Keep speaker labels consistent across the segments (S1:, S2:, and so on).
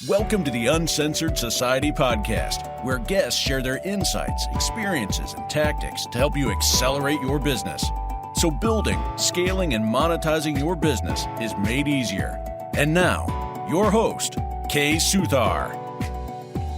S1: Welcome to the Uncensored Society podcast, where guests share their insights, experiences, and tactics to help you accelerate your business. So building, scaling, and monetizing your business is made easier. And now, your host, Kay Suthar.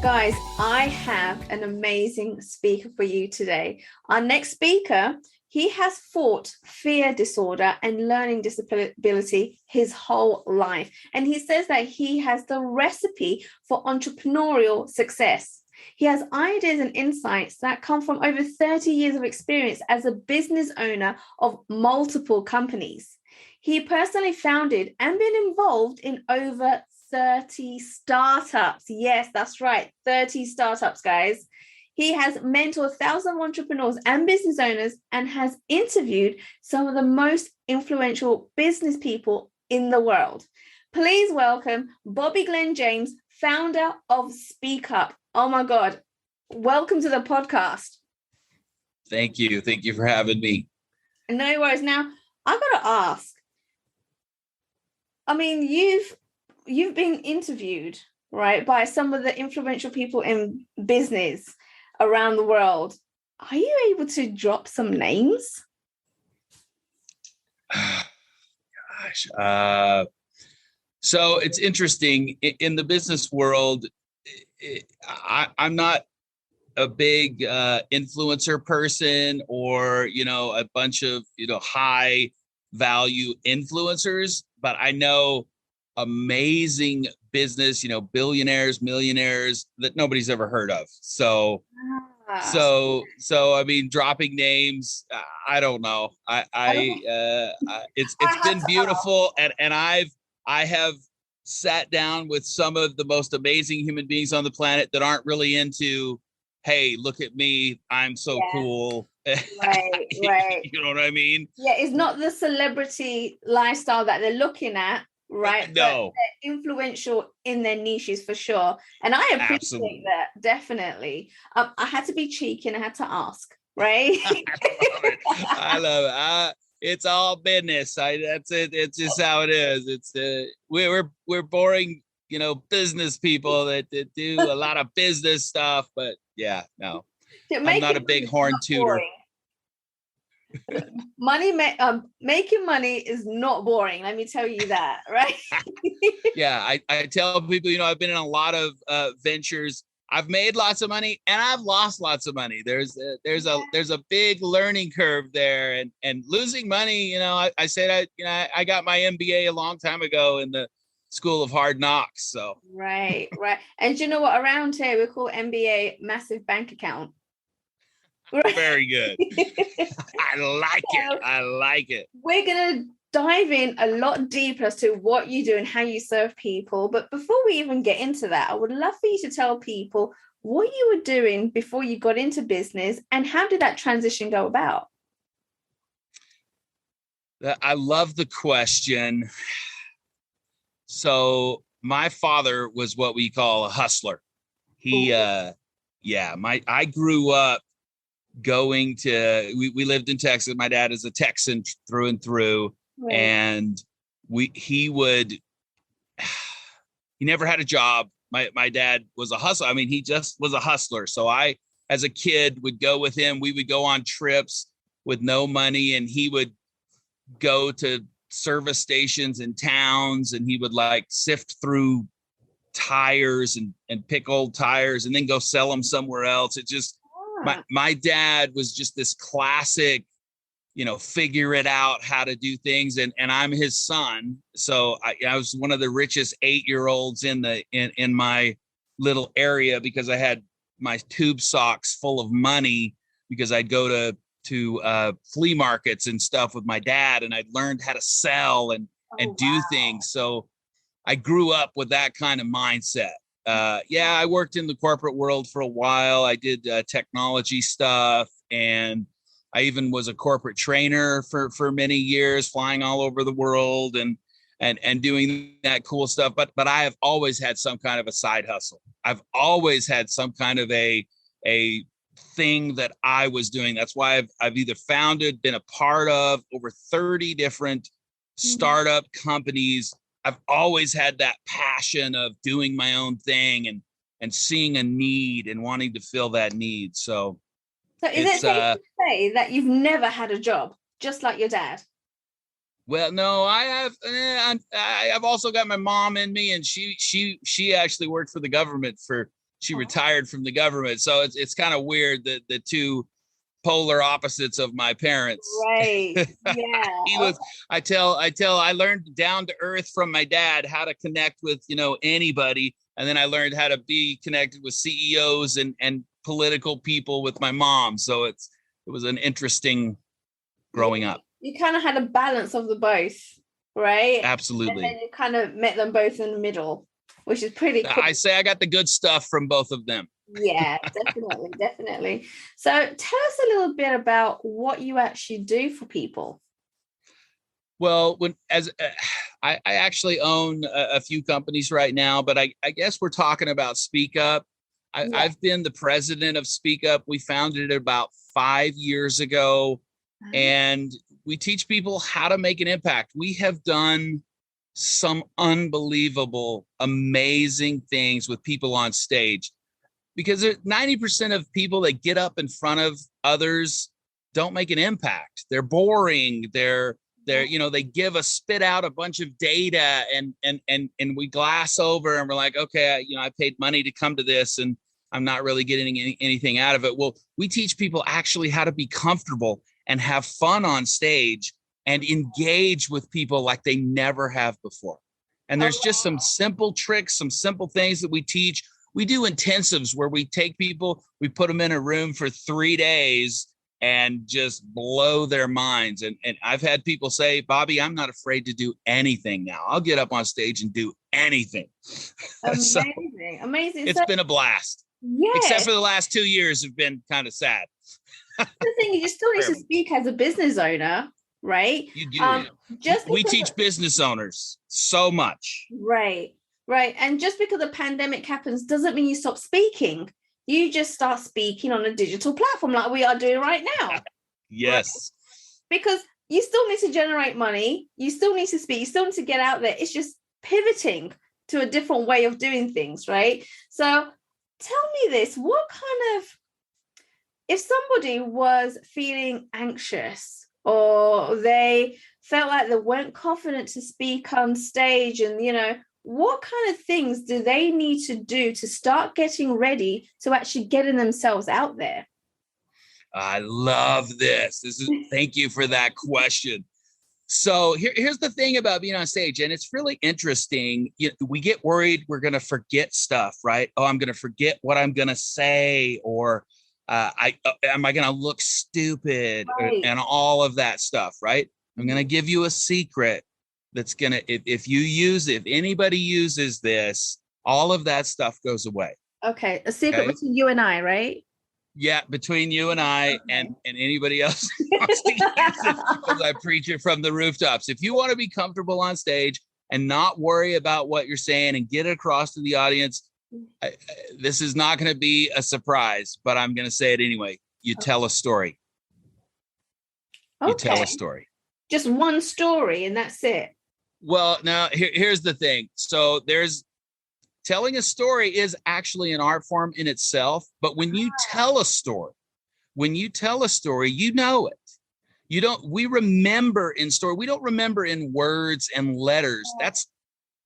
S2: Guys, I have an amazing speaker for you today. Our next speaker, he has fought fear disorder and learning disability his whole life. And he says that he has the recipe for entrepreneurial success. He has ideas and insights that come from over 30 years of experience as a business owner of multiple companies. He personally founded and been involved in over 30 startups. Yes, that's right. 30 startups, guys. He has mentored thousands of entrepreneurs and business owners and has interviewed some of the most influential business people in the world. Please welcome Bobby Glen James, founder of SpeakUp. Oh my God. Welcome to the podcast.
S3: Thank you. Thank you for having me.
S2: No worries. Now, I've got to ask. I mean, you've been interviewed, right, by some of the influential people in business around the world. Are you able to drop some names?
S3: Gosh. So it's interesting in the business world. I'm not a big influencer person or, a bunch of, high value influencers, but I know amazing business, billionaires, millionaires that nobody's ever heard of. So I mean, dropping names, I don't know. It's been beautiful. And I have sat down with some of the most amazing human beings on the planet that aren't really into, hey, look at me, I'm so cool.
S2: Right.
S3: You know what I mean?
S2: Yeah, it's not the celebrity lifestyle that they're looking at, right?
S3: No.
S2: But they're influential in their niches for sure. And I appreciate
S3: Absolutely.
S2: that, definitely. I had to be cheeky and I had to ask, right?
S3: I love it. It's all business. That's it. It's just how it is. It's we're boring, business people that do a lot of business stuff. But yeah, no, I'm not a big horn tooter.
S2: Making money is not boring. Let me tell you that, right?
S3: Yeah, I tell people, I've been in a lot of ventures. I've made lots of money and I've lost lots of money. There's a big learning curve there, and losing money. I said I got my MBA a long time ago in the School of Hard Knocks. So
S2: right. And you know what? Around here we call MBA massive bank account.
S3: Very good. I like it.
S2: We're going to dive in a lot deeper as to what you do and how you serve people. But before we even get into that, I would love for you to tell people what you were doing before you got into business and how did that transition go about?
S3: I love the question. So my father was what we call a hustler. I grew up going to, we lived in Texas. My dad is a Texan through and through. Right. And he never had a job. My dad was a hustler. I mean, he just was a hustler. So I, as a kid, would go with him. We would go on trips with no money, and he would go to service stations in towns, and he would sift through tires and pick old tires and then go sell them somewhere else. It just, my dad was just this classic, figure it out how to do things. And I'm his son. So I was one of the richest 8-year-olds in my little area because I had my tube socks full of money because I'd go to flea markets and stuff with my dad, and I'd learned how to sell and do things. So I grew up with that kind of mindset. I worked in the corporate world for a while. I did technology stuff, and I even was a corporate trainer for many years, flying all over the world and doing that cool stuff. But I have always had some kind of a side hustle. I've always had some kind of a thing that I was doing. That's why I've either founded, been a part of over 30 different startup companies. I've always had that passion of doing my own thing and seeing a need and wanting to fill that need. So
S2: is it safe to say that you've never had a job, just like your dad?
S3: Well, no, I have. I've also got my mom in me, and she actually worked for the government she retired from the government. So it's kind of weird that the two polar opposites of my parents.
S2: Right. Yeah.
S3: I learned down to earth from my dad how to connect with, anybody. And then I learned how to be connected with CEOs and political people with my mom. So it was an interesting growing up.
S2: You kind of had a balance of the both, right?
S3: Absolutely.
S2: And then you kind of met them both in the middle, which is pretty cool.
S3: I say I got the good stuff from both of them.
S2: Yeah, definitely, definitely. So tell us a little bit about what you actually do for people.
S3: Well, I actually own a few companies right now, but I guess we're talking about SpeakUp. I've been the president of SpeakUp. We founded it about 5 years ago, and we teach people how to make an impact. We have done some unbelievable, amazing things with people on stage, because 90% of people that get up in front of others don't make an impact. They're boring. They give spit out a bunch of data and we glass over and we're like, okay, I paid money to come to this and I'm not really getting anything out of it. Well, we teach people actually how to be comfortable and have fun on stage and engage with people like they never have before. And there's just some simple tricks, some simple things that we teach. We do intensives where we take people, we put them in a room for 3 days and just blow their minds. And I've had people say, Bobby, I'm not afraid to do anything now. I'll get up on stage and do anything.
S2: Amazing. Amazing.
S3: It's been a blast.
S2: Yeah.
S3: Except for the last 2 years have been kind of sad.
S2: The thing is, you still need to speak as a business owner, right?
S3: You do. We teach business owners so much.
S2: Right. And just because the pandemic happens doesn't mean you stop speaking. You just start speaking on a digital platform like we are doing right now.
S3: Yes.
S2: Right? Because you still need to generate money. You still need to speak. You still need to get out there. It's just pivoting to a different way of doing things, right? So tell me this, if somebody was feeling anxious or they felt like they weren't confident to speak on stage and, what kind of things do they need to do to start getting ready to actually getting themselves out there?
S3: I love this. Thank you for that question. So here's the thing about being on stage, and it's really interesting. We get worried we're going to forget stuff, right? Oh, I'm going to forget what I'm going to say, or am I going to look stupid,
S2: right,
S3: and all of that stuff, right? I'm going to give you a secret that's going to, if anybody uses this, all of that stuff goes away.
S2: Okay. A secret between you and I, right?
S3: Yeah, between you and I, and anybody else who wants to use it, because I preach it from the rooftops. If you want to be comfortable on stage and not worry about what you're saying and get it across to the audience, this is not going to be a surprise, but I'm going to say it anyway. You tell a story.
S2: Okay.
S3: You tell a story.
S2: Just one story and that's it.
S3: Well, now here's the thing. So telling a story is actually an art form in itself. But when you tell a story, you know it. We remember in story. We don't remember in words and letters.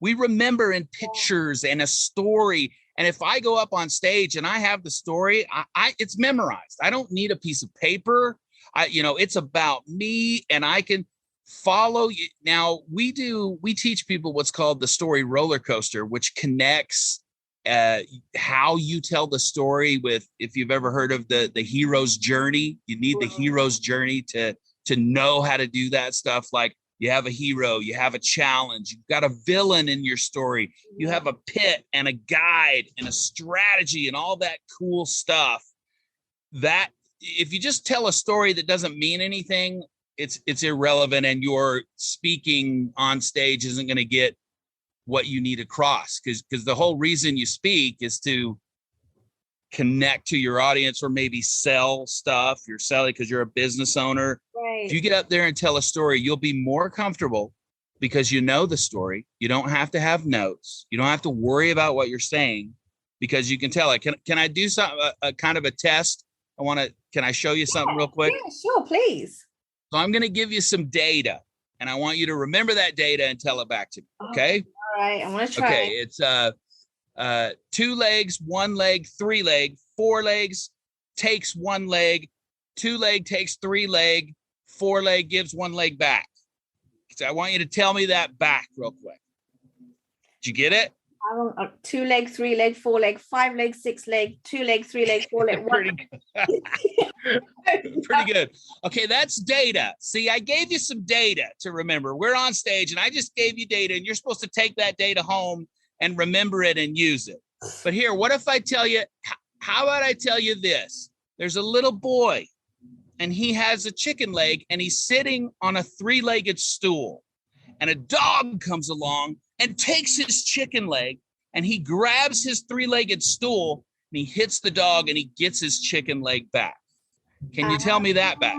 S3: We remember in pictures and a story. And if I go up on stage and I have the story, it's memorized. I don't need a piece of paper. It's about me and I can follow you. Now we teach people what's called the story roller coaster, which connects how you tell the story with, if you've ever heard of the hero's journey. You need the hero's journey to know how to do that stuff. Like, you have a hero, you have a challenge, you've got a villain in your story, you have a pit and a guide and a strategy and all that cool stuff. That if you just tell a story that doesn't mean anything, it's irrelevant, and your speaking on stage isn't going to get what you need across, because the whole reason you speak is to connect to your audience, or maybe sell stuff. You're selling because you're a business owner.
S2: Right.
S3: If you get up there and tell a story, you'll be more comfortable because you know the story. You don't have to have notes. You don't have to worry about what you're saying, because you can tell it. Can I do some a kind of a test? Can I show you something real quick?
S2: Yeah, sure, please.
S3: So I'm going to give you some data, and I want you to remember that data and tell it back to me. Okay.
S2: All right. I want to try.
S3: Okay. It's 2 legs, 1 leg, 3 leg, 4 legs takes 1 leg, 2 leg takes 3 leg, 4 leg gives 1 leg back. So I want you to tell me that back real quick. Did you get it?
S2: 2 leg, 3 leg, 4 leg, 5 leg, 6 leg, 2 leg, 3 leg, 4 leg.
S3: Pretty good. Okay, that's data. See, I gave you some data to remember. We're on stage, and I just gave you data, and you're supposed to take that data home and remember it and use it. But here, what if I tell you, how about I tell you this? There's a little boy, and he has a chicken leg, and he's sitting on a 3-legged stool, and a dog comes along and takes his chicken leg, and he grabs his 3-legged stool, and he hits the dog, and he gets his chicken leg back. Can you tell me that back?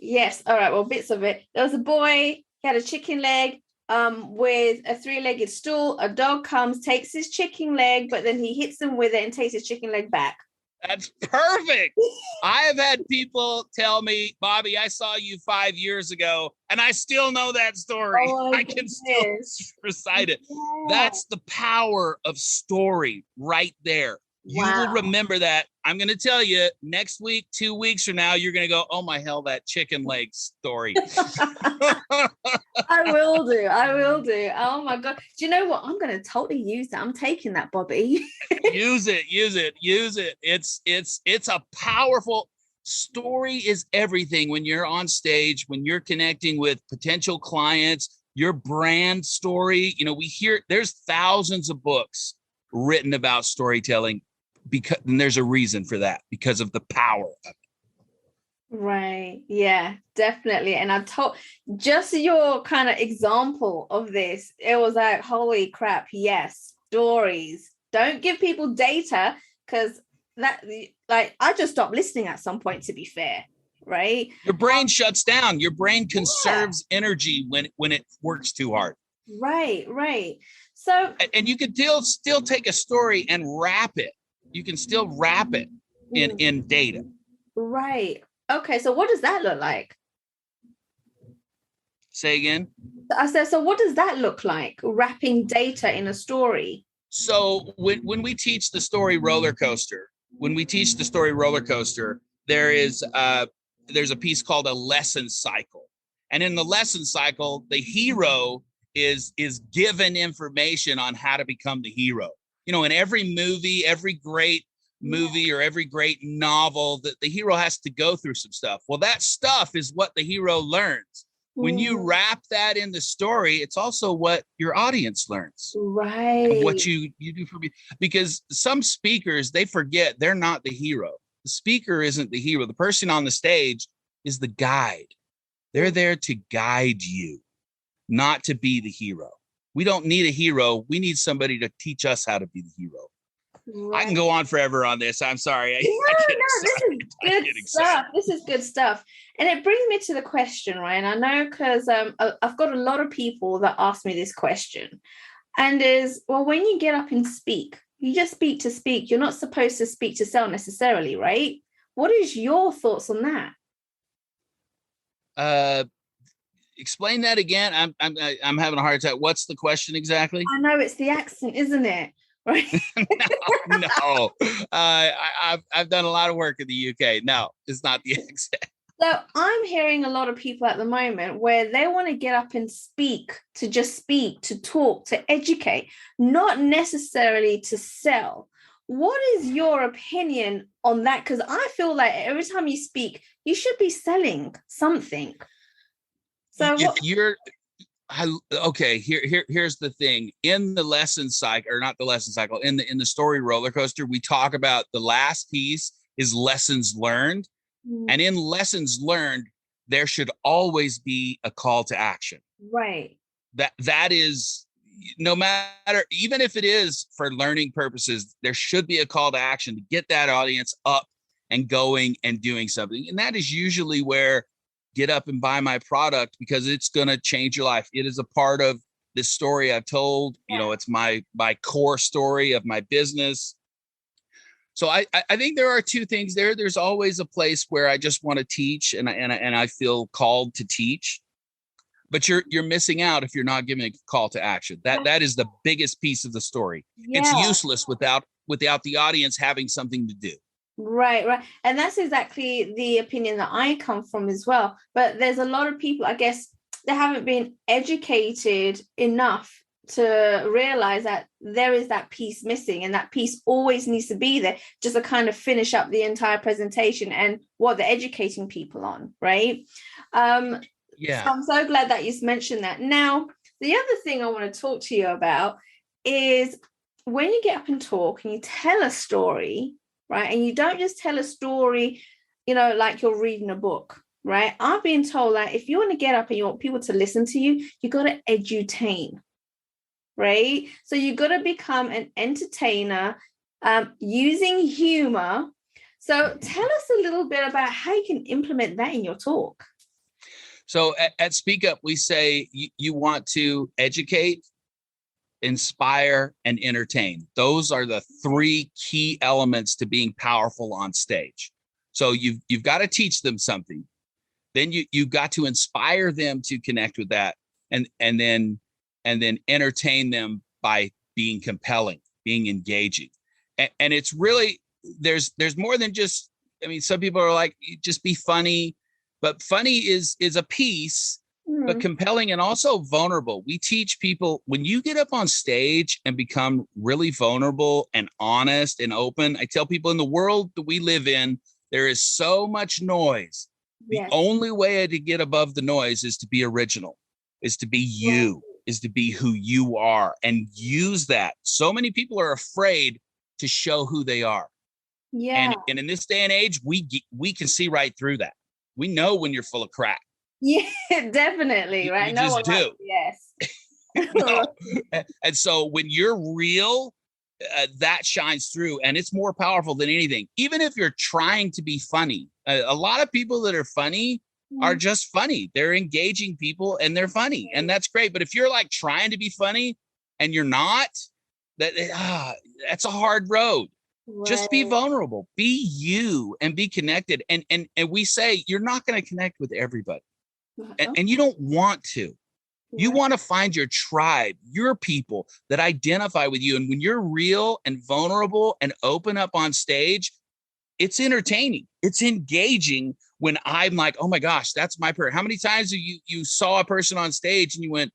S2: Yes. All right. Well, bits of it. There was a boy, he had a chicken leg with a 3-legged stool. A dog comes, takes his chicken leg, but then he hits him with it and takes his chicken leg back.
S3: That's perfect. I have had people tell me, Bobby, I saw you 5 years ago, and I still know that story. I can still recite it. Yeah. That's the power of story right there. You will remember that. I'm going to tell you next week, 2 weeks from now, you're going to go, oh my hell, that chicken leg story.
S2: I will do. Oh my God. Do you know what? I'm going to totally use that. I'm taking that, Bobby.
S3: Use it. It's a powerful story. Is everything when you're on stage, when you're connecting with potential clients, your brand story. You know, there's thousands of books written about storytelling, and there's a reason for that, because of the power of it.
S2: Right. Yeah, definitely. And I told just your kind of example of this, it was like, holy crap. Yes. Stories. Don't give people data, because that, like, I just stopped listening at some point, to be fair. Right.
S3: Your brain shuts down. Your brain conserves energy when it works too hard.
S2: Right. So,
S3: and you could still take a story and wrap it. You can still wrap it in data.
S2: Right. Okay. So what does that look like?
S3: Say again?
S2: I said, so what does that look like? Wrapping data in a story?
S3: So when we teach the story roller coaster, there's a piece called a lesson cycle. And in the lesson cycle, the hero is given information on how to become the hero. You know, in every movie, every great movie or every great novel, that the hero has to go through some stuff. Well, that stuff is what the hero learns. When you wrap that in the story, it's also what your audience learns.
S2: Right.
S3: And what you do for me. Because some speakers, they forget they're not the hero. The speaker isn't the hero. The person on the stage is the guide. They're there to guide you, not to be the hero. We don't need a hero. We need somebody to teach us how to be the hero. Right. I can go on forever on this. I'm sorry.
S2: This is good stuff. This is good stuff. And it brings me to the question, right? And I know because I've got a lot of people that ask me this question. And is, well, when you get up and speak, you just speak to speak. You're not supposed to speak to sell necessarily, right? What is your thoughts on that?
S3: Explain that again. I'm having a hard time. What's the question exactly?
S2: I know it's the accent, isn't it? Right?
S3: No. I've done a lot of work in the UK. No, it's not the accent.
S2: So I'm hearing a lot of people at the moment where they want to get up and speak, to talk, to educate, not necessarily to sell. What is your opinion on that? Because I feel like every time you speak, you should be selling something. So here's the thing. In the lesson cycle, or not the lesson cycle, in the story roller coaster, we talk about the last piece is lessons learned. And in lessons learned, there should always be a call to action. Right.
S3: That is, no matter, even if it is for learning purposes, there should be a call to action to get that audience up and going and doing something. And that is usually where get up and buy my product because it's going to change your life. It is a part of this story I've told. You know, it's my core story of my business. So I think there are two things there. There's always a place where I just want to teach and I feel called to teach, but you're missing out if you're not giving a call to action. That is the biggest piece of the story.
S2: Yeah.
S3: It's useless without the audience having something to do.
S2: Right. And that's exactly the opinion that I come from as well. But there's a lot of people, I guess, they haven't been educated enough to realize that there is that piece missing, and that piece always needs to be there just to kind of finish up the entire presentation and what they're educating people on, right? So I'm so glad that you mentioned that. Now, the other thing I want to talk to you about is when you get up and talk and you tell a story, right? And you don't just tell a story, you know, like you're reading a book, right? I've been told that if you want to get up and you want people to listen to you, you got to edutain. Right? So you got to become an entertainer using humor. So tell us a little bit about how you can implement that in your talk.
S3: So at SpeakUp, we say you want to educate, inspire, and entertain. Those are the three key elements to being powerful on stage. So you've got to teach them something. Then you've got to inspire them to connect with that. And then entertain them by being compelling, being engaging. And it's really, there's more than just, I mean, some people are like, just be funny, but funny is a piece, but compelling and also vulnerable. We teach people, when you get up on stage and become really vulnerable and honest and open, I tell people, in the world that we live in, there is so much noise.
S2: Yes.
S3: The only way to get above the noise is to be original, is to be you. Is to be who you are and use that. So many people are afraid to show who they are.
S2: Yeah.
S3: And in this day and age, we can see right through that. We know when you're full of crap.
S2: Yeah, definitely. Right.
S3: You just do.
S2: Yes.
S3: No. And so when you're real, that shines through, and it's more powerful than anything. Even if you're trying to be funny, a lot of people that are funny are just funny. They're engaging people and they're funny, and that's great. But if you're like trying to be funny and you're not, that's a hard road. Right. Just be vulnerable, be you, and be connected. And we say you're not going to connect with everybody, and you don't want to. You want to find your tribe, your people that identify with you. And when you're real and vulnerable and open up on stage, it's entertaining, it's engaging. When I'm like, oh my gosh, that's my prayer. How many times have you saw a person on stage and you went,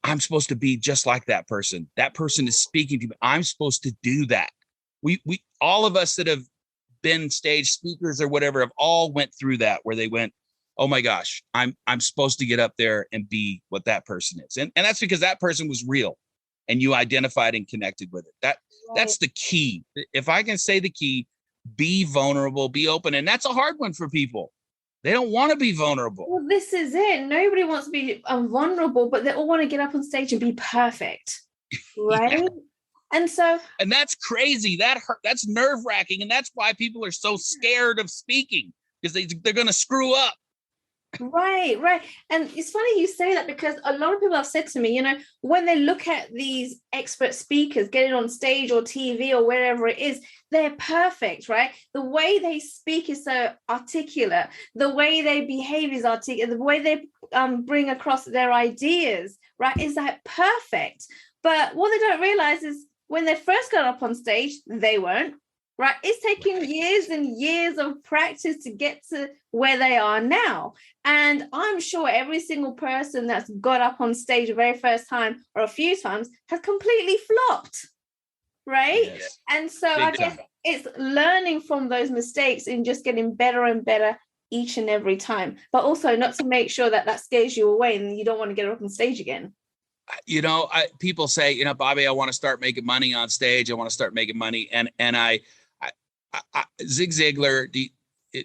S3: I'm supposed to be just like that person. That person is speaking to me. I'm supposed to do that. We all of us that have been stage speakers or whatever have all went through that, where they went, oh my gosh, I'm supposed to get up there and be what that person is. And that's because that person was real and you identified and connected with it. That's the key. If I can say the key, be vulnerable, be open. And that's a hard one for people. They don't want to be vulnerable.
S2: Well, this is it. Nobody wants to be vulnerable, but they all want to get up on stage and be perfect. Right. Yeah. And
S3: that's crazy. That's nerve-wracking. And that's why people are so scared of speaking, because they're going to screw up.
S2: Right. And it's funny you say that, because a lot of people have said to me, you know, when they look at these expert speakers getting on stage or TV or wherever it is, they're perfect, right? The way they speak is so articulate. The way they behave is articulate. The way they bring across their ideas, right, is that perfect. But what they don't realize is when they first got up on stage, they weren't. Right. It's taken years and years of practice to get to where they are now. And I'm sure every single person that's got up on stage the very first time or a few times has completely flopped. Right. Yes. And so I guess it's learning from those mistakes and just getting better and better each and every time. But also not to make sure that scares you away and you don't want to get up on stage again.
S3: You know, people say, you know, Bobby, I want to start making money on stage. I want to start making money. And Zig Ziglar,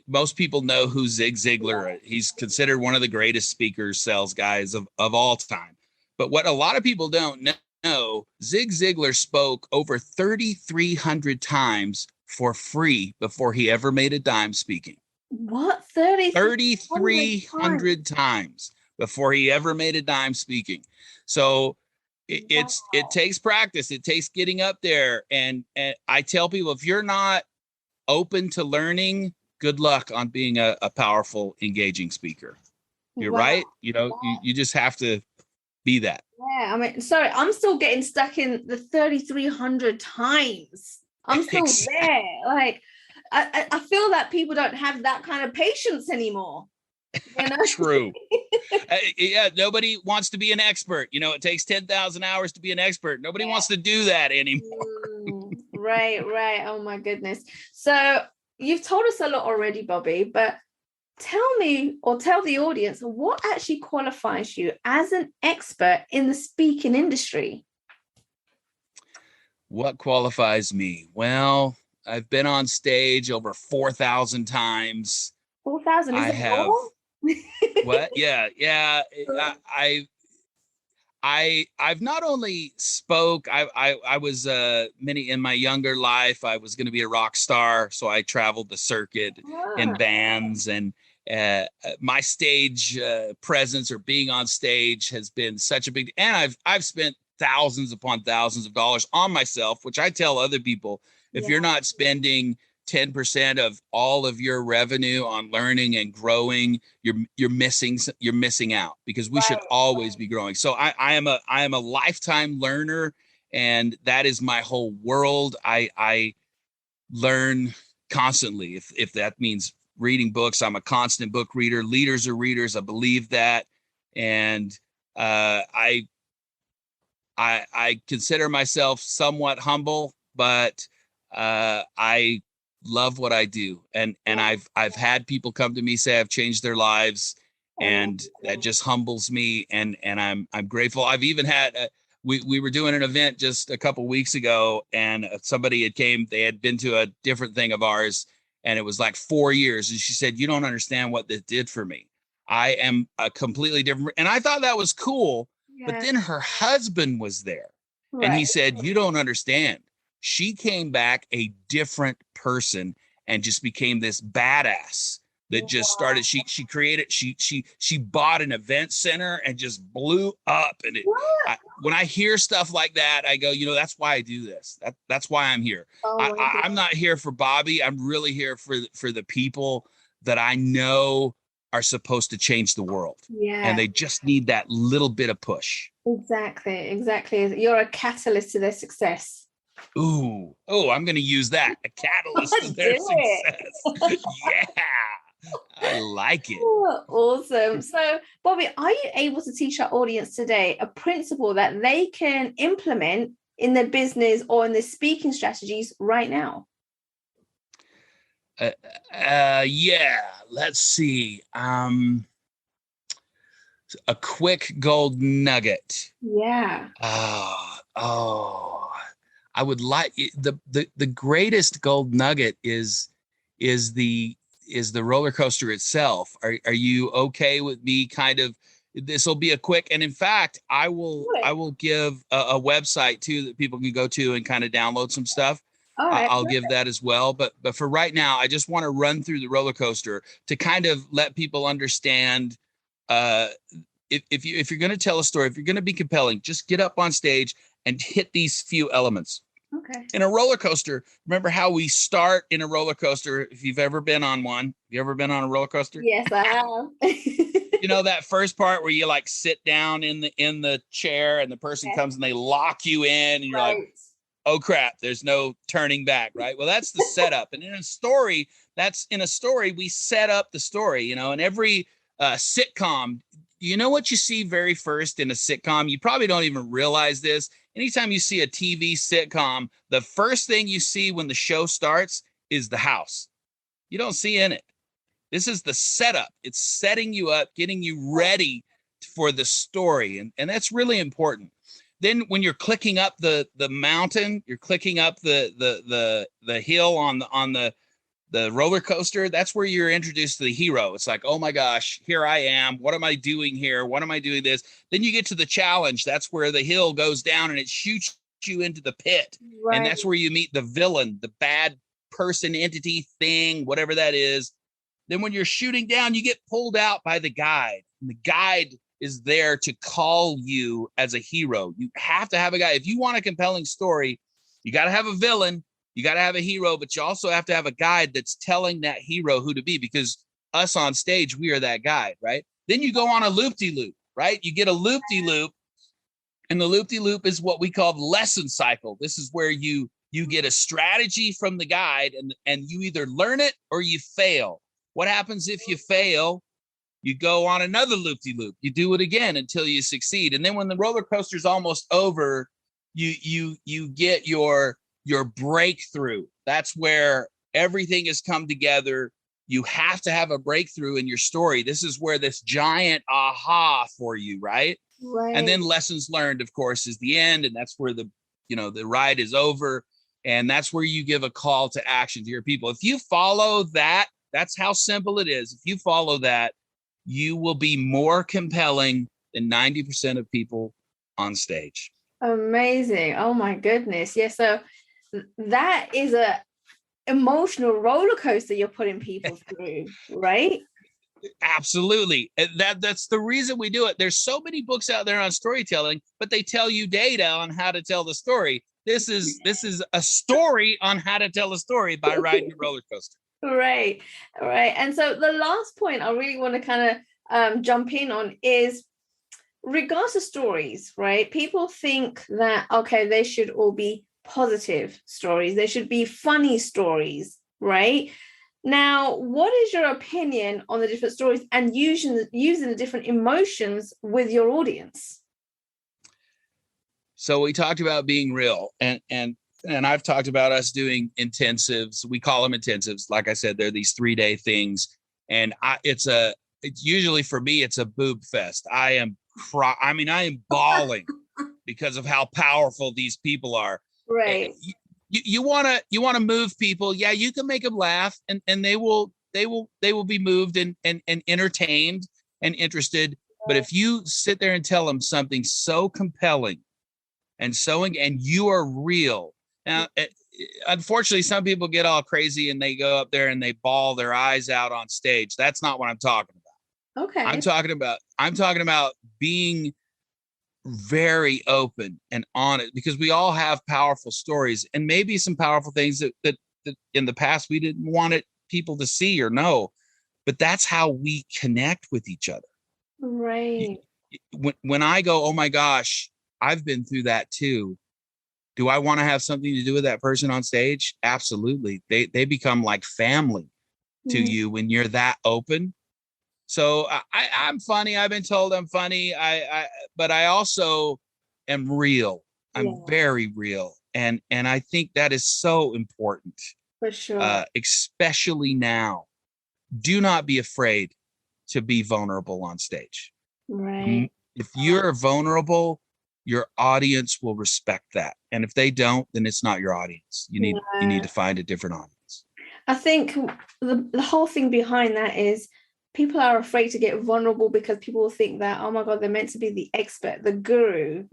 S3: most people know who Zig Ziglar is. He's considered one of the greatest speakers, sales guys of all time. But what a lot of people don't know, Zig Ziglar spoke over 3,300 times for free before he ever made a dime speaking.
S2: What?
S3: 3,300 times before he ever made a dime speaking. So it takes practice. It takes getting up there. And I tell people, if you're not open to learning, good luck on being a powerful, engaging speaker. You're right. You just have to be that.
S2: Yeah, I mean, sorry, I'm still getting stuck in the 3,300 times. I'm still there. Like, I feel that people don't have that kind of patience anymore.
S3: True. Yeah, nobody wants to be an expert. It takes 10,000 hours to be an expert. Nobody wants to do that anymore.
S2: Right. Oh my goodness. So you've told us a lot already, Bobby, but tell me, or tell the audience, what actually qualifies you as an expert in the speaking industry?
S3: What qualifies me? Well, I've been on stage over 4,000 times.
S2: 4,000? Is it more?
S3: What? Yeah. I've not only spoke. I was in my younger life. I was going to be a rock star, so I traveled the circuit in bands, and my stage presence, or being on stage, has been such a big. And I've spent thousands upon thousands of dollars on myself, which I tell other people, if you're not spending 10% of all of your revenue on learning and growing, you're missing out, because we should always be growing. So I am a lifetime learner, and that is my whole world. I learn constantly. If that means reading books, I'm a constant book reader. Leaders are readers. I believe that. And I consider myself somewhat humble, but I love what I do. And I've had people come to me, say I've changed their lives, and that just humbles me. And I'm grateful. I've even had, we were doing an event just a couple weeks ago, and somebody they had been to a different thing of ours, and it was like 4 years. And she said, "You don't understand what this did for me. I am a completely different." And I thought that was cool. But then her husband was there, and he said, "You don't understand. She came back a different person and just became this badass that just started. She created, she bought an event center and just blew up." And when I hear stuff like that, I go, that's why I do this. That's why I'm here. I'm not here for Bobby. I'm really here for the people that I know are supposed to change the world. And they just need that little bit of push.
S2: Exactly. You're a catalyst to their success.
S3: Oh, I'm going to use that. A catalyst to their success. Yeah. I like it.
S2: Awesome. So, Bobby, are you able to teach our audience today a principle that they can implement in their business or in their speaking strategies right now?
S3: Yeah, let's see. A quick gold nugget.
S2: Yeah.
S3: I would like the greatest gold nugget is the roller coaster itself. Are you okay with me kind of, this will be a quick, and in fact, I will give a website too that people can go to and kind of download some stuff. I'll give that as well. But for right now, I just want to run through the roller coaster to kind of let people understand, if you're going to tell a story, if you're going to be compelling, just get up on stage and hit these few elements.
S2: Okay.
S3: In a roller coaster, remember how we start in a roller coaster? If you've ever been on one, have you ever been on a roller coaster?
S2: Yes, I have.
S3: That first part where you like sit down in the chair, and the person comes and they lock you in, and you're like, oh crap, there's no turning back, right? Well, that's the setup. And in a story, we set up the story, and every sitcom, what you see very first in a sitcom? You probably don't even realize this. Anytime you see a TV sitcom, the first thing you see when the show starts is the house. You don't see in it. This is the setup. It's setting you up, getting you ready for the story. And that's really important. Then when you're clicking up the mountain, you're clicking up the hill on the roller coaster, that's where you're introduced to the hero. It's like, oh my gosh, here I am. What am I doing here? What am I doing this? Then you get to the challenge. That's where the hill goes down and it shoots you into the pit. Right. And that's where you meet the villain, the bad person, entity, thing, whatever that is. Then when you're shooting down, you get pulled out by the guide. And the guide is there to call you as a hero. You have to have a guide. If you want a compelling story, you got to have a villain, you got to have a hero, but you also have to have a guide that's telling that hero who to be, because us on stage, we are that guide, right? Then you go on a loop-de-loop, right? You get a loop-de-loop, and the loop-de-loop is what we call the lesson cycle. This is where you get a strategy from the guide, and you either learn it or you fail. What happens if you fail? You go on another loop-de-loop. You do it again until you succeed. And then when the roller coaster is almost over, you get your breakthrough. That's where everything has come together. You have to have a breakthrough in your story. This is where this giant aha for you, right?
S2: Right.
S3: And then lessons learned, of course, is the end. And that's where the ride is over. And that's where you give a call to action to your people. If you follow that, that's how simple it is. If you follow that, you will be more compelling than 90% of people on stage.
S2: Amazing. Oh my goodness. Yeah. So that is a emotional roller coaster you're putting people through, right?
S3: Absolutely. That's the reason we do it. There's so many books out there on storytelling, but they tell you data on how to tell the story. This is a story on how to tell a story by riding a roller coaster.
S2: Right. And so the last point I really want to kind of jump in on is regards to stories, right? People think that, okay, they should all be positive stories. They should be funny stories, right? Now, what is your opinion on the different stories and using the different emotions with your audience?
S3: So we talked about being real, and I've talked about us doing intensives. We call them intensives. Like I said, they're these 3-day things. And it's usually for me, it's a boob fest. I am bawling because of how powerful these people are.
S2: Right.
S3: You want to move people. Yeah, you can make them laugh, and they will be moved and entertained and interested. But if you sit there and tell them something so compelling and you are real. Now, unfortunately, some people get all crazy and they go up there and they bawl their eyes out on stage. That's not what I'm talking about.
S2: Okay.
S3: I'm talking about being very open and honest, because we all have powerful stories and maybe some powerful things that in the past we didn't want people to see or know, but that's how we connect with each other.
S2: Right.
S3: When I go, oh my gosh, I've been through that too. Do I want to have something to do with that person on stage? Absolutely. They become like family to you when you're that open. So I'm funny. I've been told I'm funny. But I also am real. I'm very real. And I think that is so important.
S2: For sure.
S3: Especially now. Do not be afraid to be vulnerable on stage.
S2: Right.
S3: If you're vulnerable, your audience will respect that. And if they don't, then it's not your audience. You need to find a different audience. I
S2: think the whole thing behind that is people are afraid to get vulnerable because people will think that, oh my God, they're meant to be the expert, the guru,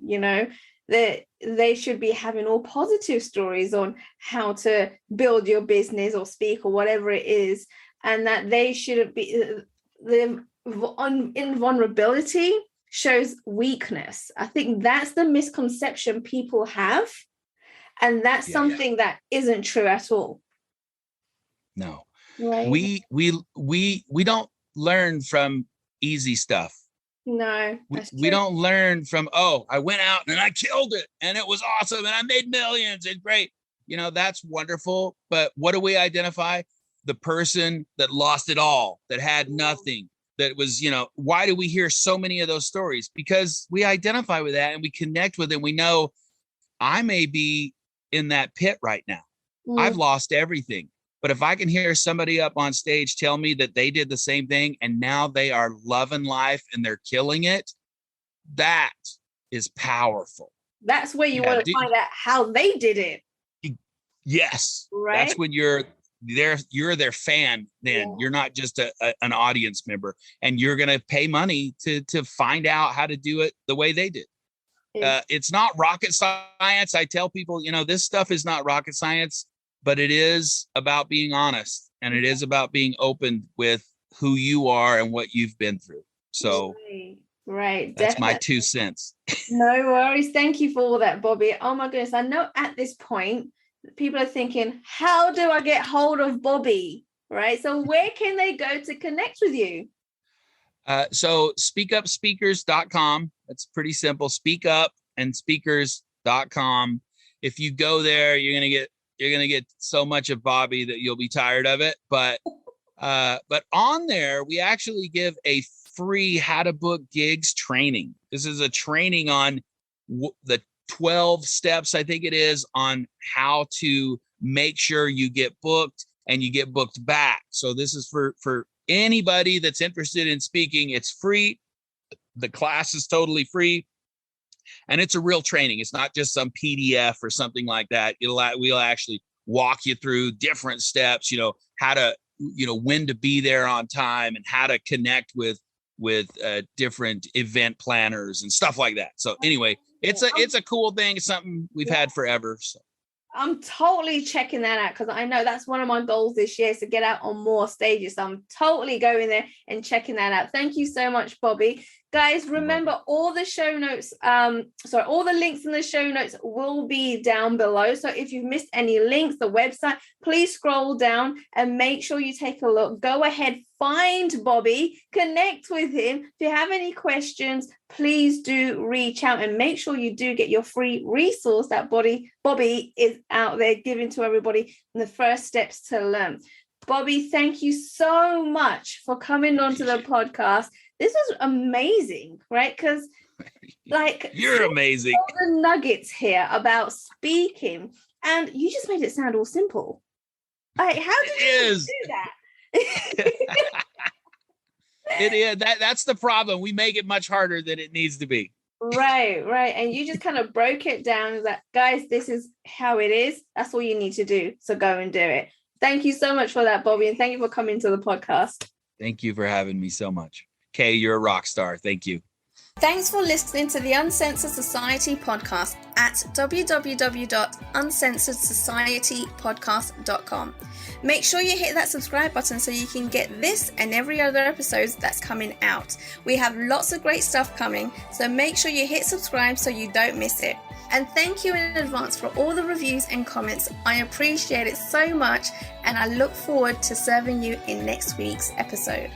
S2: that they should be having all positive stories on how to build your business or speak or whatever it is. And that they shouldn't be in vulnerability shows weakness. I think that's the misconception people have. And that's something that isn't true at all.
S3: No.
S2: Right.
S3: We don't learn from easy stuff.
S2: No.
S3: We don't learn from, I went out and I killed it and it was awesome and I made millions and great. That's wonderful. But what do we identify? The person that lost it all, that had nothing. That was, why do we hear so many of those stories? Because we identify with that and we connect with it. We know I may be in that pit right now. I've lost everything. But if I can hear somebody up on stage tell me that they did the same thing and now they are loving life and they're killing it, that is powerful.
S2: That's where you want to find out how they did it.
S3: Yes.
S2: Right.
S3: That's when you're their fan. Then you're not just an audience member, and you're going to pay money to find out how to do it the way they did. It's not rocket science. I tell people, this stuff is not rocket science. but it is about being honest, and it is about being open with who you are and what you've been through. So
S2: right.
S3: That's
S2: Definitely.
S3: my 2 cents.
S2: No worries. Thank you for all that, Bobby. Oh my goodness. I know at this point, people are thinking, how do I get hold of Bobby? Right. So where can they go to connect with you?
S3: So SpeakUpSpeakers.com. That's pretty simple. SpeakUp and Speakers.com. If you go there, you're gonna get so much of Bobby that you'll be tired of it. But on there, we actually give a free how to book gigs training. This is a training on the 12 steps, I think it is, on how to make sure you get booked and you get booked back. So this is for anybody that's interested in speaking. It's free. The class is totally free. And it's a real training. It's not just some PDF or something like that. We'll actually walk you through different steps, how to, when to be there on time and how to connect with different event planners and stuff like that. So anyway, it's a cool thing. It's something we've had forever. So
S2: I'm totally checking that out, because I know that's one of my goals this year, is to get out on more stages. So I'm totally going there and checking that out. Thank you so much, Bobby. Guys, remember all the show notes, all the links in the show notes will be down below. So if you've missed any links, the website, please scroll down and make sure you take a look. Go ahead, find Bobby, connect with him. If you have any questions, please do reach out, and make sure you do get your free resource that Bobby is out there giving to everybody in the first steps to learn. Bobby, thank you so much for coming onto the podcast. This was amazing, right? Because
S3: you're amazing.
S2: All the nuggets here about speaking, and you just made it sound all simple. How did you do that?
S3: It is. That's the problem. We make it much harder than it needs to be.
S2: Right. And you just kind of broke it down. That, guys, this is how it is. That's all you need to do. So go and do it. Thank you so much for that, Bobby. And thank you for coming to the podcast. Thank you for having me so much. Kay, you're a rock star. Thank you. Thanks for listening to the Uncensored Society podcast at www.uncensoredsocietypodcast.com. Make sure you hit that subscribe button so you can get this and every other episode that's coming out. We have lots of great stuff coming, so make sure you hit subscribe so you don't miss it. And thank you in advance for all the reviews and comments. I appreciate it so much, and I look forward to serving you in next week's episode.